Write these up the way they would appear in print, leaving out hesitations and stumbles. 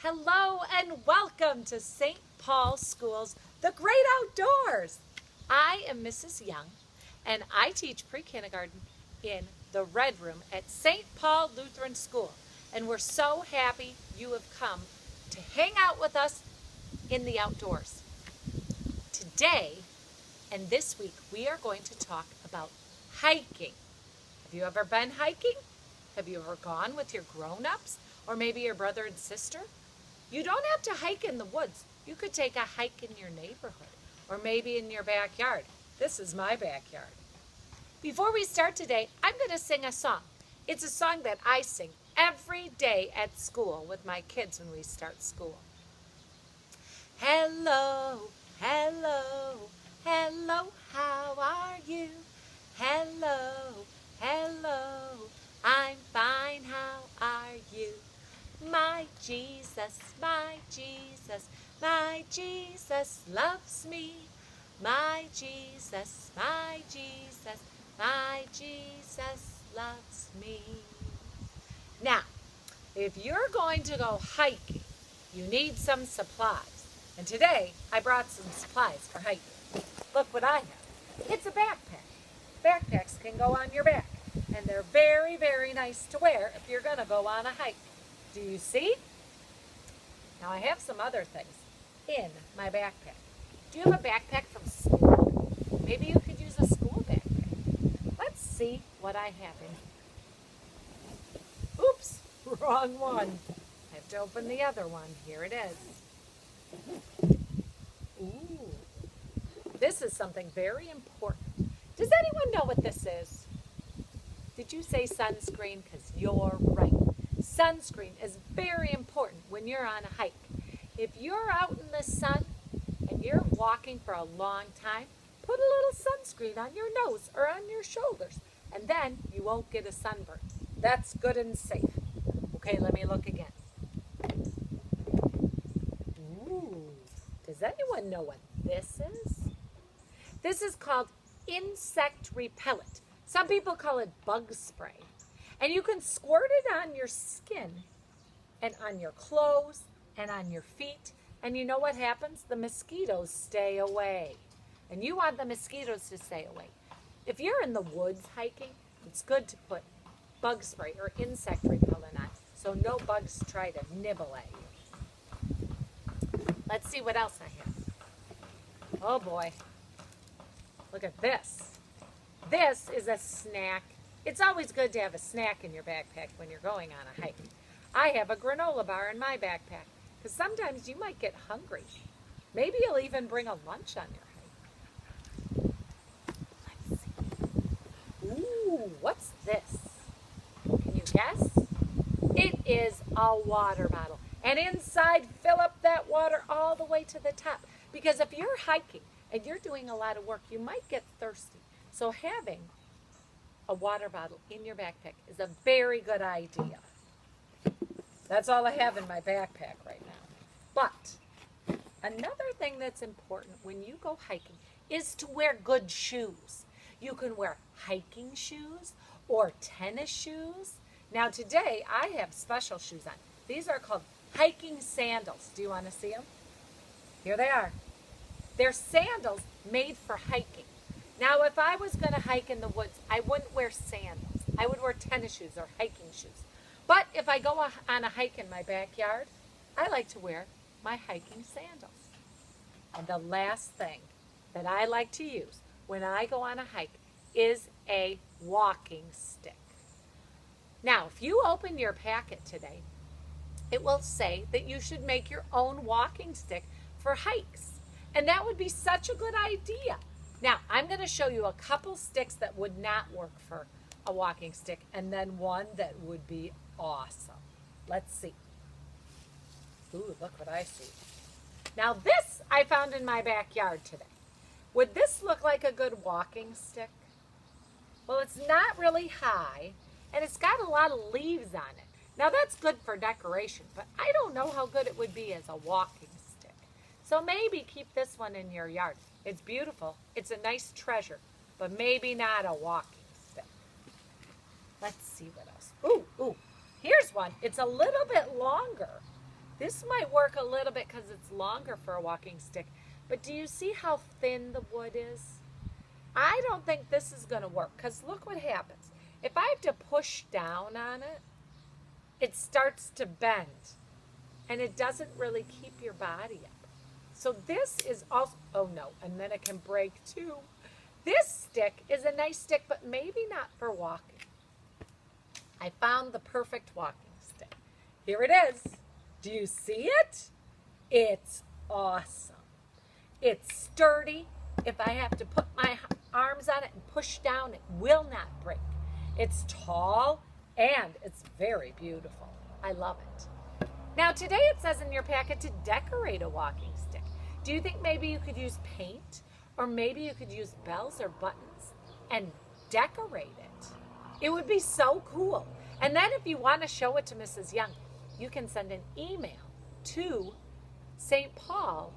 Hello and welcome to St. Paul School's The Great Outdoors. I am Mrs. Young and I teach pre-kindergarten in the Red Room at St. Paul Lutheran School. And we're so happy you have come to hang out with us in the outdoors. Today and this week we are going to talk about hiking. Have you ever been hiking? Have you ever gone with your grown-ups or maybe your brother and sister? You don't have to hike in the woods. You could take a hike in your neighborhood or maybe in your backyard. This is my backyard. Before we start today, I'm going to sing a song. It's a song that I sing every day at school with my kids when we start school. Hello, hello, hello, how are you? Hello, hello, I'm fine, how are you? My Jesus, my Jesus, my Jesus loves me. My Jesus, my Jesus, my Jesus loves me. Now, if you're going to go hiking, you need some supplies. And today, I brought some supplies for hiking. Look what I have. It's a backpack. Backpacks can go on your back. And they're very, very nice to wear if you're going to go on a hike. Do you see? Now I have some other things in my backpack. Do you have a backpack from school? Maybe you could use a school backpack. Let's see what I have in. Oops, wrong one. I have to open the other one. Here it is. Ooh, this is something very important. Does anyone know what this is? Did you say sunscreen? Because you're right. Sunscreen is very important when you're on a hike. If you're out in the sun and you're walking for a long time, put a little sunscreen on your nose or on your shoulders, and then you won't get a sunburn. That's good and safe. Okay, let me look again. Ooh, does anyone know what this is? This is called insect repellent. Some people call it bug spray. And you can squirt it on your skin and on your clothes and on your feet. And you know what happens? The mosquitoes stay away. And you want the mosquitoes to stay away. If you're in the woods hiking, it's good to put bug spray or insect repellent on so no bugs try to nibble at you. Let's see what else I have. Oh boy. Look at this. This is a snack. It's always good to have a snack in your backpack when you're going on a hike. I have a granola bar in my backpack because sometimes you might get hungry. Maybe you'll even bring a lunch on your hike. Let's see. Ooh, what's this? Can you guess? It is a water bottle. And inside, fill up that water all the way to the top. Because if you're hiking and you're doing a lot of work, you might get thirsty. So having a water bottle in your backpack is a very good idea. That's all I have in my backpack right now. But another thing that's important when you go hiking is to wear good shoes. You can wear hiking shoes or tennis shoes. Now today I have special shoes on. These are called hiking sandals. Do you want to see them? Here they are. They're sandals made for hiking. Now, if I was going to hike in the woods, I wouldn't wear sandals. I would wear tennis shoes or hiking shoes. But if I go on a hike in my backyard, I like to wear my hiking sandals. And the last thing that I like to use when I go on a hike is a walking stick. Now, if you open your packet today, it will say that you should make your own walking stick for hikes. And that would be such a good idea. Now, I'm going to show you a couple sticks that would not work for a walking stick and then one that would be awesome. Let's see. Ooh, look what I see. Now, this I found in my backyard today. Would this look like a good walking stick? Well, it's not really high and it's got a lot of leaves on it. Now, that's good for decoration, but I don't know how good it would be as a walking stick. So maybe keep this one in your yard. It's beautiful. It's a nice treasure, but maybe not a walking stick. Let's see what else. Ooh, here's one. It's a little bit longer. This might work a little bit because it's longer for a walking stick. But do you see how thin the wood is? I don't think this is going to work because look what happens. If I have to push down on it, it starts to bend and it doesn't really keep your body up. So this is also, oh no, and then it can break too. This stick is a nice stick, but maybe not for walking. I found the perfect walking stick. Here it is. Do you see it? It's awesome. It's sturdy. If I have to put my arms on it and push down, it will not break. It's tall and it's very beautiful. I love it. Now today it says in your packet to decorate a walking stick. Do you think maybe you could use paint or maybe you could use bells or buttons and decorate it? It would be so cool. And then if you want to show it to Mrs. Young, you can send an email to St. Paul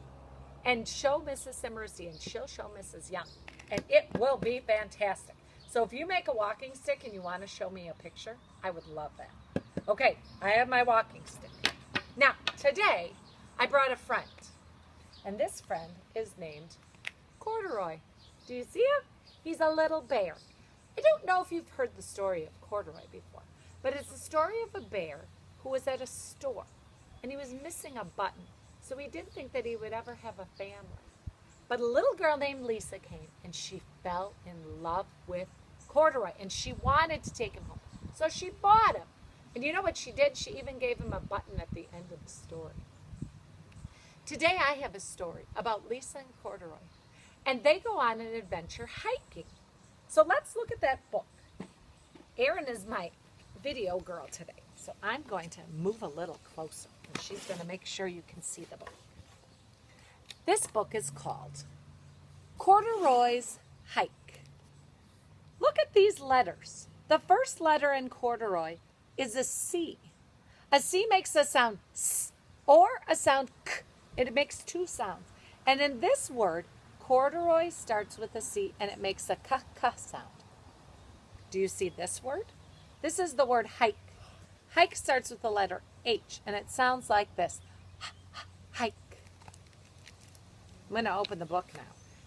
and show Mrs. Simmersy and she'll show Mrs. Young. And it will be fantastic. So if you make a walking stick and you want to show me a picture, I would love that. Okay, I have my walking stick. Now, today I brought a friend. And this friend is named Corduroy. Do you see him? He's a little bear. I don't know if you've heard the story of Corduroy before, but it's the story of a bear who was at a store and he was missing a button. So he didn't think that he would ever have a family. But a little girl named Lisa came and she fell in love with Corduroy and she wanted to take him home. So she bought him. And you know what she did? She even gave him a button at the end of the story. Today I have a story about Lisa and Corduroy. And they go on an adventure hiking. So let's look at that book. Erin is my video girl today. So I'm going to move a little closer. And she's going to make sure you can see the book. This book is called Corduroy's Hike. Look at these letters. The first letter in Corduroy is a C. A C makes a sound S or a sound K. It makes two sounds. And in this word, Corduroy starts with a C and it makes a K sound. Do you see this word? This is the word hike. Hike starts with the letter H and it sounds like this. Hike. I'm going to open the book now.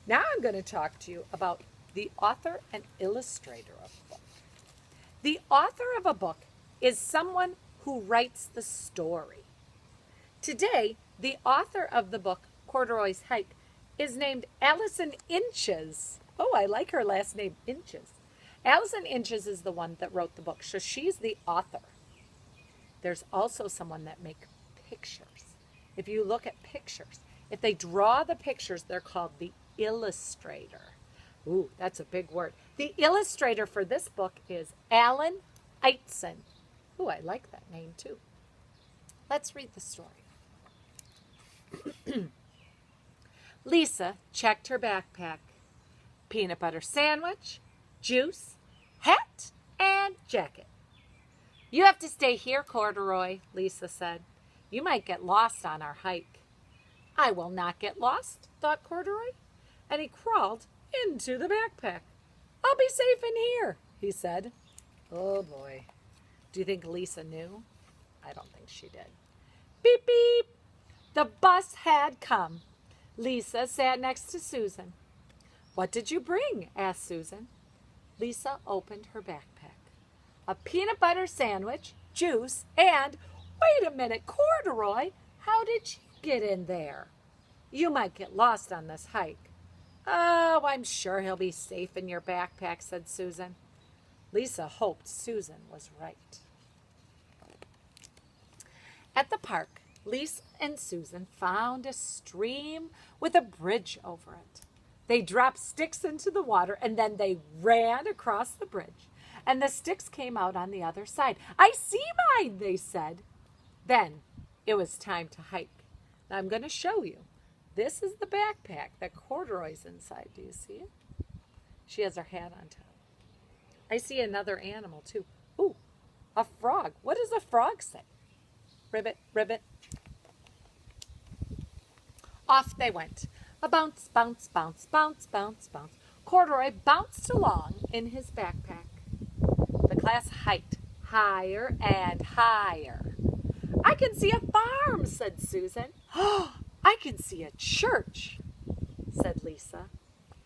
Now I'm going to talk to you about the author and illustrator of a book. The author of a book is someone who writes the story. Today, the author of the book, Corduroy's Hike, is named Allison Inches. Oh, I like her last name, Inches. Allison Inches is the one that wrote the book, so she's the author. There's also someone that makes pictures. If you look at pictures, if they draw the pictures, they're called the illustrator. Ooh, that's a big word. The illustrator for this book is Alan Eitzen. Ooh, I like that name too. Let's read the story. Lisa checked her backpack. Peanut butter sandwich, juice, hat, and jacket. You have to stay here, Corduroy, Lisa said. You might get lost on our hike. I will not get lost, thought Corduroy, and he crawled into the backpack. I'll be safe in here, he said. Oh boy. Do you think Lisa knew? I don't think she did. Beep, beep. The bus had come. Lisa sat next to Susan. What did you bring? Asked Susan. Lisa opened her backpack. A peanut butter sandwich, juice, and, wait a minute, Corduroy, how did you get in there? You might get lost on this hike. Oh, I'm sure he'll be safe in your backpack, said Susan. Lisa hoped Susan was right. At the park, Lisa and Susan found a stream with a bridge over it. They dropped sticks into the water and then they ran across the bridge. And the sticks came out on the other side. I see mine, they said. Then it was time to hike. Now I'm going to show you. This is the backpack that Corduroy's inside. Do you see it? She has her hat on top. I see another animal too. Ooh, a frog. What does a frog say? Ribbit, ribbit. Off they went. A bounce, bounce, bounce, bounce, bounce, bounce. Corduroy bounced along in his backpack. The class hiked higher and higher. I can see a farm, said Susan. Oh, I can see a church, said Lisa.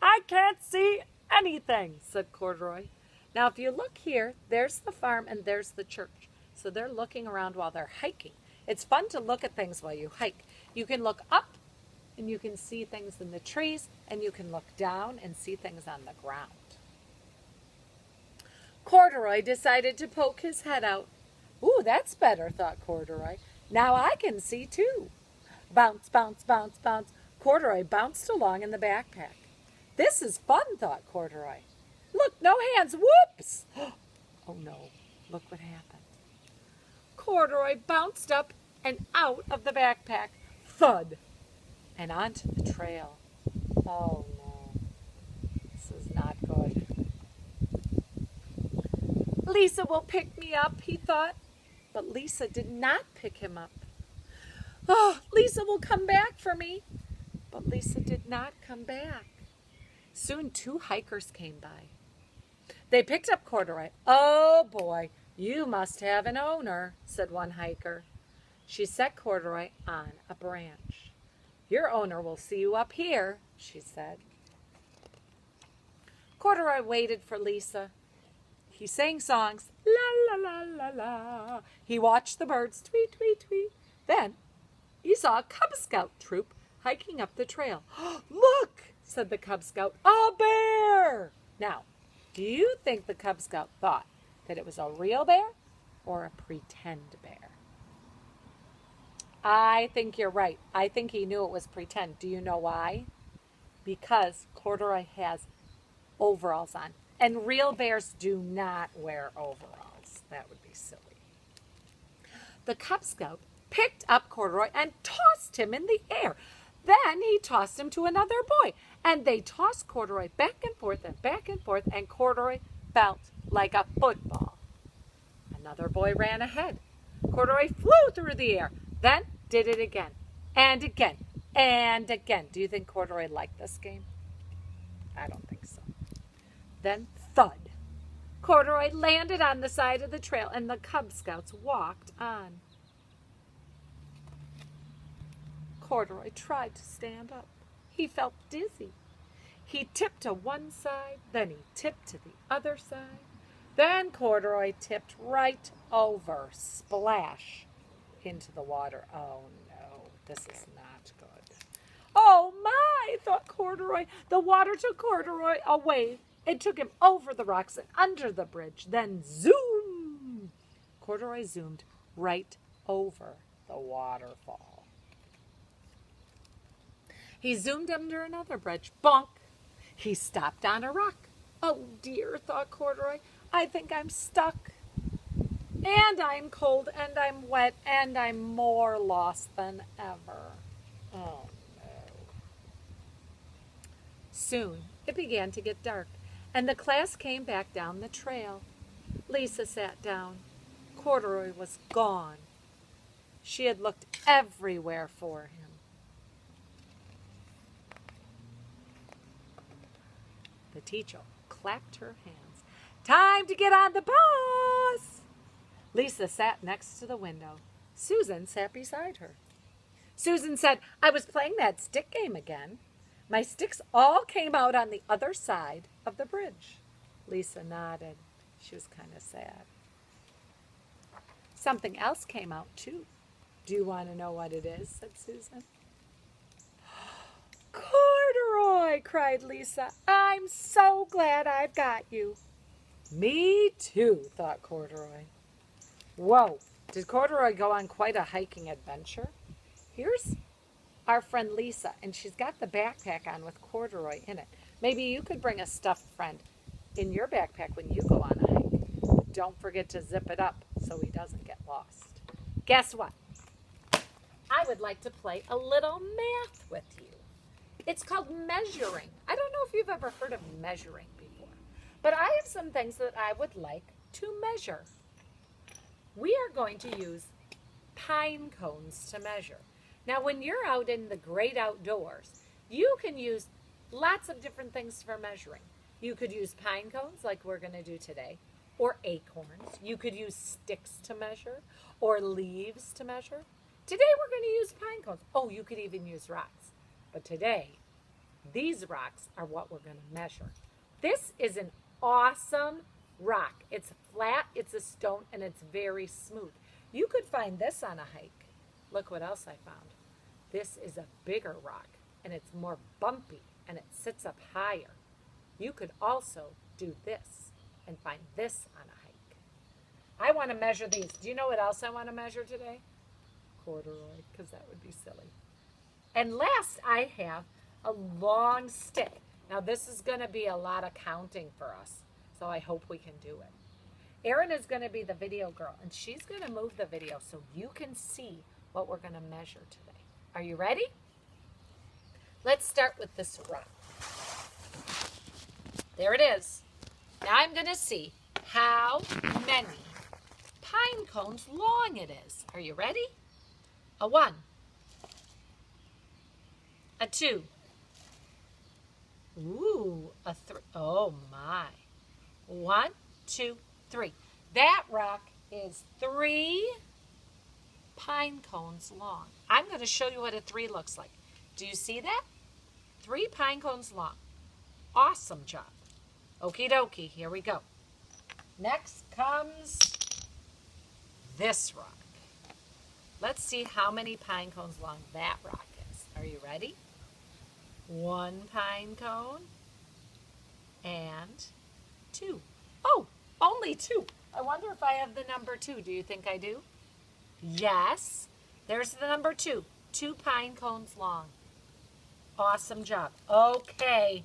I can't see anything, said Corduroy. Now, if you look here, there's the farm and there's the church. So they're looking around while they're hiking. It's fun to look at things while you hike. You can look up and you can see things in the trees, and you can look down and see things on the ground. Corduroy decided to poke his head out. Ooh, that's better, thought Corduroy. Now I can see too. Bounce, bounce, bounce, bounce. Corduroy bounced along in the backpack. This is fun, thought Corduroy. Look, no hands. Whoops! Oh no, look what happened. Corduroy bounced up and out of the backpack. Thud! And onto the trail. Oh no, this is not good. Lisa will pick me up, he thought. But Lisa did not pick him up. Oh, Lisa will come back for me. But Lisa did not come back. Soon 2 hikers came by. They picked up Corduroy. Oh boy, you must have an owner, said one hiker. She set Corduroy on a branch. Your owner will see you up here, she said. Corduroy waited for Lisa. He sang songs, la, la, la, la, la. He watched the birds, tweet, tweet, tweet. Then he saw a Cub Scout troop hiking up the trail. Look, said the Cub Scout, a bear. Now, do you think the Cub Scout thought that it was a real bear or a pretend bear? I think you're right. I think he knew it was pretend. Do you know why? Because Corduroy has overalls on. And real bears do not wear overalls. That would be silly. The Cub Scout picked up Corduroy and tossed him in the air. Then he tossed him to another boy. And they tossed Corduroy back and forth, and Corduroy felt like a football. Another boy ran ahead. Corduroy flew through the air, then did it again, and again, and again. Do you think Corduroy liked this game? I don't think so. Then thud. Corduroy landed on the side of the trail, and the Cub Scouts walked on. Corduroy tried to stand up. He felt dizzy. He tipped to one side, then he tipped to the other side. Then Corduroy tipped right over, splash, into the water. Oh no, this is not good. Oh my, thought Corduroy. The water took Corduroy away. It took him over the rocks and under the bridge. Then zoom! Corduroy zoomed right over the waterfall. He zoomed under another bridge. Bonk! He stopped on a rock. Oh dear, thought Corduroy. I think I'm stuck. And I'm cold, and I'm wet, and I'm more lost than ever. Oh no. Soon it began to get dark, and the class came back down the trail. Lisa sat down. Corduroy was gone. She had looked everywhere for him. The teacher clapped her hands. Time to get on the bus! Lisa sat next to the window. Susan sat beside her. Susan said, I was playing that stick game again. My sticks all came out on the other side of the bridge. Lisa nodded. She was kind of sad. Something else came out, too. Do you want to know what it is? Said Susan. Corduroy, cried Lisa. I'm so glad I've got you. Me too, thought Corduroy. Whoa, did Corduroy go on quite a hiking adventure? Here's our friend Lisa, and she's got the backpack on with Corduroy in it. Maybe you could bring a stuffed friend in your backpack when you go on a hike. But don't forget to zip it up so he doesn't get lost. Guess what? I would like to play a little math with you. It's called measuring. I don't know if you've ever heard of measuring before, but I have some things that I would like to measure. We are going to use pine cones to measure. Now, when you're out in the great outdoors, you can use lots of different things for measuring. You could use pine cones like we're going to do today. or acorns. You could use sticks to measure or leaves to measure. Today we're going to use pine cones. Oh, you could even use rocks. But today, these rocks are what we're going to measure. This is an awesome rock. It's flat, it's a stone, and it's very smooth. You could find this on a hike. Look what else I found. This is a bigger rock, and it's more bumpy, and it sits up higher. You could also do this and find this on a hike. I want to measure these. Do you know what else I want to measure today? Corduroy, because that would be silly. And last, I have a long stick. Now, this is going to be a lot of counting for us, so I hope we can do it. Erin is going to be the video girl, and she's going to move the video so you can see what we're going to measure today. Are you ready? Let's start with this rock. There it is. Now I'm going to see how many pine cones long it is. Are you ready? A 1, a 2, ooh, a 3, oh my, 1, 2, 3. That rock is 3 pine cones long. I'm going to show you what a 3 looks like. Do you see that? 3 pine cones long. Awesome job. Okie dokie, here we go. Next comes this rock. Let's see how many pine cones long that rock is. Are you ready? 1 pine cone and 2. Oh, only 2. I wonder if I have the number 2. Do you think I do? Yes. There's the number 2. 2 pine cones long. Awesome job. Okay,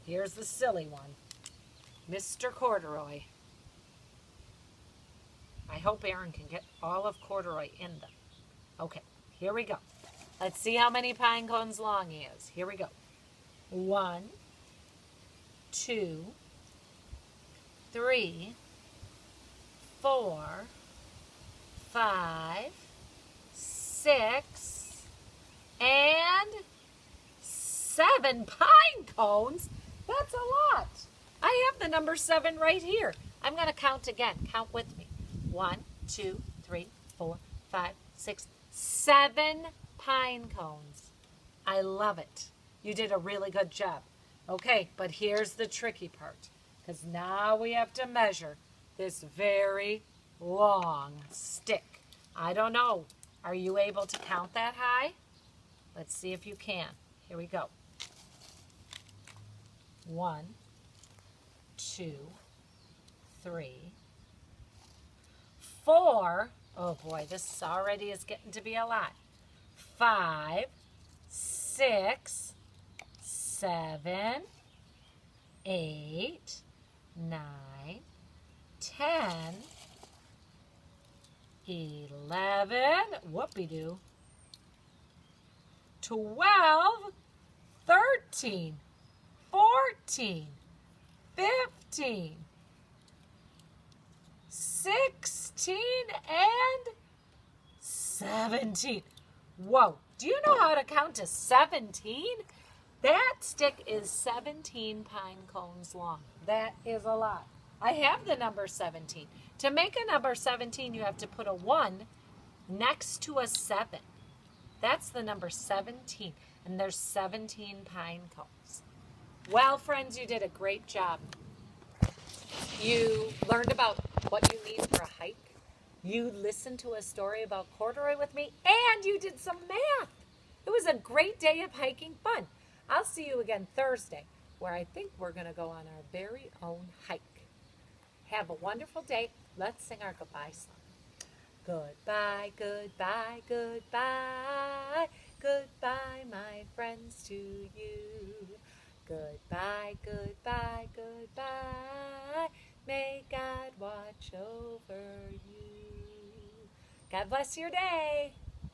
here's the silly one. Mr. Corduroy. I hope Erin can get all of corduroy in them. Okay, here we go. Let's see how many pine cones long he is. Here we go. 1, 2, 3, 4, 5, 6, and 7 pine cones. That's a lot. I have the number 7 right here. I'm going to count again. Count with me. 1, 2, 3, 4, 5, 6, 7 pine cones. I love it. You did a really good job. Okay, but here's the tricky part, because now we have to measure this very long stick. I don't know. Are you able to count that high? Let's see if you can. Here we go. 1, 2, 3, 4. Oh boy, this already is getting to be a lot. 5, 6, 7, 8, 9, 10, 11, whoopie-doo, 12, 13, 14, 15, 16, and 17. Whoa, do you know how to count to 17? That stick is 17 pine cones long. That is a lot. I have the number 17. To make a number 17, you have to put a 1 next to a 7. That's the number 17, and there's 17 pine cones. Well, friends, you did a great job. You learned about what you need for a hike. You listened to a story about corduroy with me, and you did some math. It was a great day of hiking fun. I'll see you again Thursday, where I think we're going to go on our very own hike. Have a wonderful day. Let's sing our goodbye song. Goodbye, goodbye, goodbye. Goodbye, my friends, to you. Goodbye, goodbye, goodbye. May God watch over you. God bless your day.